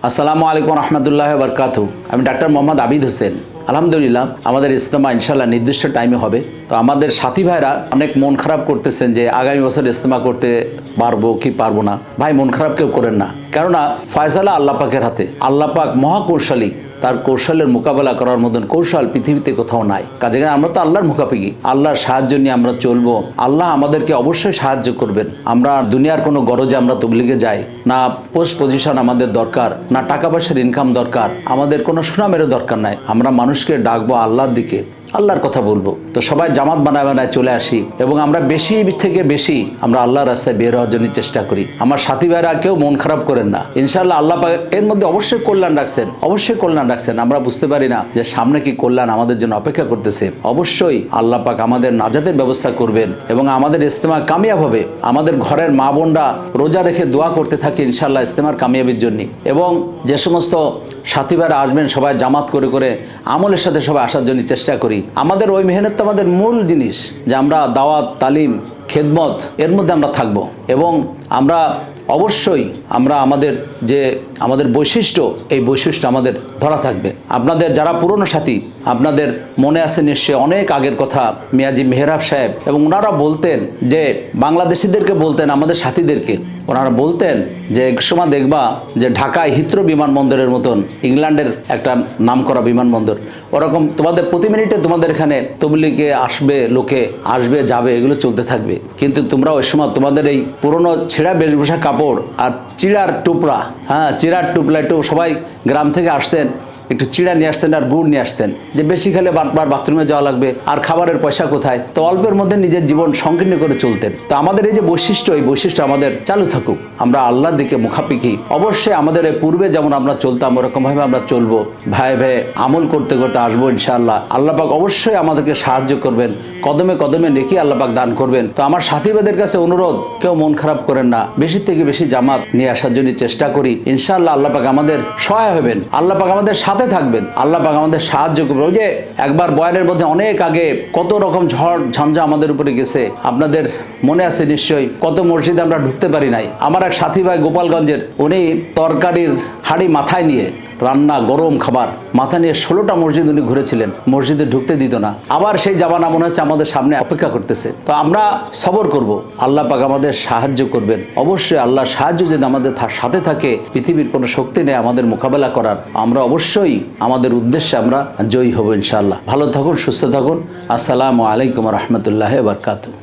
আসসালামু আলাইকুম রহমতুল্লাহ বরকাতু। আমি ডাক্তার মোহাম্মদ আবিদ হোসেন। আলহামদুলিল্লাহ আমাদের ইজতেমা ইনশাল্লাহ নির্দিষ্ট টাইমে হবে। তো আমাদের সাথী ভাইরা অনেক মন খারাপ করতেছেন যে আগামী বছর ইজতেমা করতে পারবো কি পারবো না। ভাই মন খারাপ কেউ করেন না, কেননা ফয়সালা আল্লাহ পাকের হাতে। আল্লাহ পাক মহাকৌশলী, তার কৌশলের মোকাবেলা করার মতন কৌশল পৃথিবীতে কোথাও নাই। কাজে আমরা তো আল্লাহর মুখাপেক্ষী, আল্লাহর সাহায্য নিয়ে আমরা চলবো। আল্লাহ আমাদেরকে অবশ্যই সাহায্য করবেন। আমরা দুনিয়ার কোনো গরজে আমরা তবলিগে যাই না, পোস্ট পজিশন আমাদের দরকার না, টাকা পয়সার ইনকাম দরকার, আমাদের কোনো সুনামেরও দরকার নাই। আমরা মানুষকে ডাকবো আল্লাহর দিকে, আল্লাহর কথা বলবো। তো সবাই জামাত বানায় চলে আসি এবং আমরা বেশি থেকে বেশি আমরা আল্লাহর রাস্তায় বের হওয়ার জন্য চেষ্টা করি। আমার সাথী ভাইরা কেউ মন খারাপ করেন না, ইনশাআল্লাহ আল্লাহ পাক এর মধ্যে অবশ্যই কল্যাণ রাখছেন, অবশ্যই কল্যাণ রাখছেন। আমরা বুঝতে পারি না যে সামনে কি কল্যাণ আমাদের জন্য অপেক্ষা করতেছে। অবশ্যই আল্লাহ পাক আমাদের নাজাতের ব্যবস্থা করবেন এবং আমাদের ইজতেমা কামিয়াব হবে। আমাদের ঘরের মা বোনরা রোজা রেখে দোয়া করতে থাকে ইনশাআল্লাহ ইজতেমার কামিয়াবির জন্য। এবং যে সমস্ত সাথী ভাইরা আসবেন সবাই জামাত করে আমলের সাথে সবাই আসার জন্য চেষ্টা করি। আমাদের ওই মেহনত তো আমাদের মূল জিনিস, যে আমরা দাওয়াত, তালিম, খেদমত এর মধ্যে আমরা থাকব এবং আমরা অবশ্যই আমাদের বৈশিষ্ট্য, এই বৈশিষ্ট্য আমাদের ধরা থাকবে। আপনাদের যারা পুরনো সাথী, আপনাদের মনে আছে নিশ্চয়ই অনেক আগের কথা, মিয়াজি মেহরাব সাহেব, এবং ওনারা বলতেন যে বাংলাদেশিদেরকে বলতেন, আমাদের সাথীদেরকে ওনারা বলতেন যে এক সময় দেখবা যে ঢাকায় হিথ্রো বিমানবন্দরের মতন, ইংল্যান্ডের একটা নামকরা বিমানবন্দর, ওরকম তোমাদের প্রতি মিনিটে তোমাদের এখানে তবলিগে আসবে, লোকে আসবে যাবে, এগুলো চলতে থাকবে। কিন্তু তোমরা ওই সময় তোমাদের এই পুরনো ছেঁড়া বেশভূষা কাপড় আর চিড়ার টুপরা, চিড়ার টুপলা, একটু সবাই গ্রাম থেকে আসতেন, একটু চিড়া নিয়ে আসতেন আর গুড় নিয়ে আসতেন, যে বেশি খেলে বারবার বাথরুমে যাওয়া লাগবে আর খাবারের পয়সা কোথায়। তো অল্পের মধ্যে নিজের জীবন সংকীর্ণ করে চলতেন। তো আমাদের এই যে বৈশিষ্ট্য, এই বৈশিষ্ট্য আমাদের চালু থাকুক। আমরা আল্লাহর দিকে মুখাপেক্ষী। অবশ্যই আমাদের এই পূর্বে যেমন আমরা চলতাম ওরকমভাবে আমরা চলবো। ভাই আমল করতে আসবো ইনশাআল্লাহ। আল্লাহ পাক অবশ্যই আমাদেরকে সাহায্য করবেন, কদমে কদমে নেকি আল্লাহ পাক দান করবেন। তো আমার সাথী ভাইদের কাছে অনুরোধ, কেউ মন খারাপ করেন না, বেশি থেকে বেশি জামাত নিয়ে আসার জন্য চেষ্টা করি। ইনশাআল্লাহ আল্লাহ পাক আমাদের সহায় হবেন, আল্লাহ পাক আমাদের সাথে থাকবেন, আল্লাহ পাক আমাদের সাহায্য করবেন। ওই যে একবার বয়ানের মধ্যে অনেক আগে কত রকম ঝড় ঝঞ্ঝা আমাদের উপরে গেছে, আপনাদের মনে আছে নিশ্চয়ই, কত মসজিদে আমরা ঢুকতে পারি নাই। আমার এক সাথী ভাই গোপালগঞ্জের, উনি তরকারির হাঁড়ি মাথায় নিয়ে, রান্না গরম খাবার মাথা নিয়ে 16টা মসজিদ উনি ঘুরেছিলেন, মসজিদে ঢুকতে দিত না। আবার সেই জামানা মনে হচ্ছে আমাদের সামনে অপেক্ষা করতেছে। তো আমরা সবর করব, আল্লাহ পাক আমাদের সাহায্য করবেন। অবশ্যই আল্লাহর সাহায্য যদি আমাদের সাথে থাকে, পৃথিবীর কোনো শক্তি নেই আমাদের মোকাবেলা করার। আমরা অবশ্যই আমাদের উদ্দেশ্যে আমরা জয়ী হব ইনশাআল্লাহ। ভালো থাকুন, সুস্থ থাকুন। আসসালামু আলাইকুম রহমতুল্লাহ বারকাতুহু।